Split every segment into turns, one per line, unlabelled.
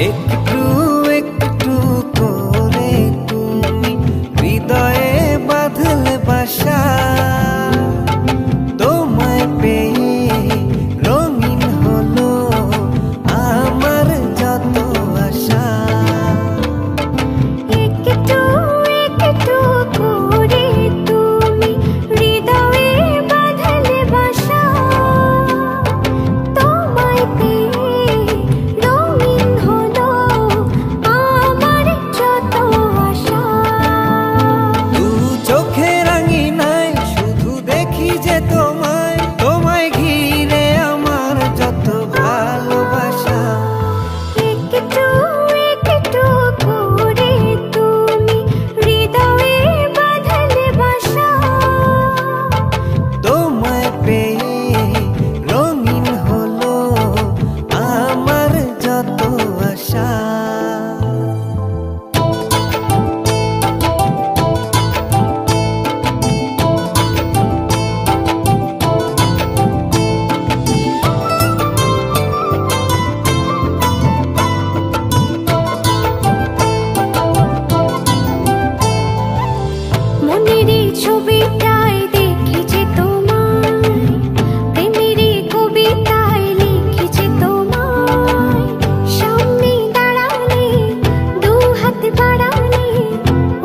একটু একটু করে তুমি হৃদয়ে বাঁধলে বাসা, তোমায় পেয়ে রঙিন হলো আমার যত আশা।
একটু একটু করে তুমি হৃদয়ে বাঁধলে বাসা, তোমায় পেয়ে রঙিন হলো আমার যত আশা।
দু চোখে রাঙিনায় শুধু দেখি যে তোমায়, তোমায় ঘিরে আমার যত ভালোবাসা।
একটু একটু করে তুমি হৃদয়ে বাঁধলে বাসা,
তোমায় পেয়ে রঙিন হলো আমার যত আশা।
মনেরই ছবিটায় দেখেছি তোমায়, প্রেমেরই কবিতায় লিখেছি তোমায়। সামনে দাঁড়ালে দু হাত বাড়ালে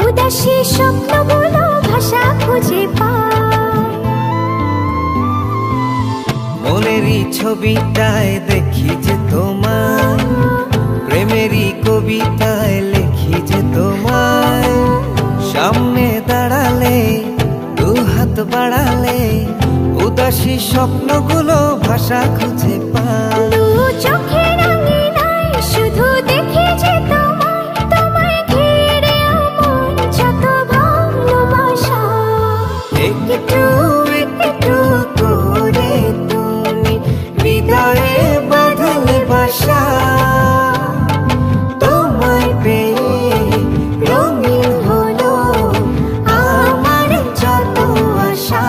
উদাসী স্বপ্নগুলো ভাষা খুঁজে পায়।
মনেরই ছবিটায় দেখি যে তোমায়, প্রেমেরই কবিতায় লিখি যে তোমায়। সামনে দাঁড়ালে দু হাত বাড়ালে উদাসী স্বপ্নগুলো ভাষা খুঁজে পায়।
দু চোখের রাঙিনায় শুধু দেখি যে তোমায়, তোমায় ঘিরে আমার যত ভালোবাসা।
একটু একটু করে তুমি হৃদয়ে বাঁধলে বাসা, তোমায় পেয়ে রঙিন হলো আমার যত আশা।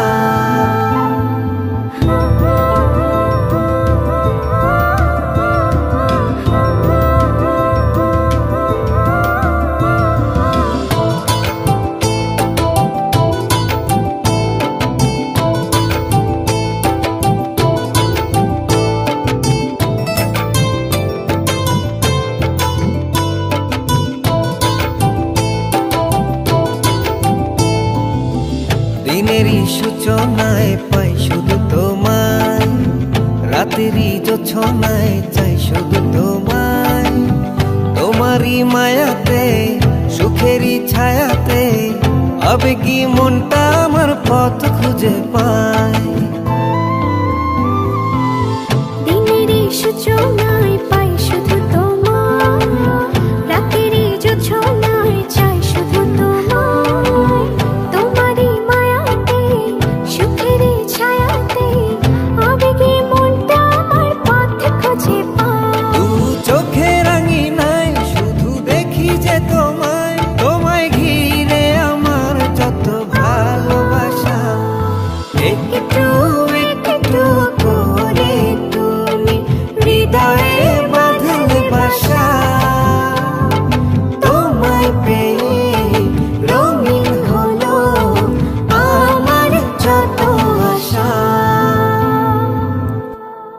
দিনেরই সূচনায় পাই শুধু তোমায়, রাতেরই জোছনায় চাই শুধু তোমায়। তোমারই মায়াতে সুখেরই ছায়াতে আবেগী মনটা আমার পথ খুঁজে পায়।
দিনেরই সূচনা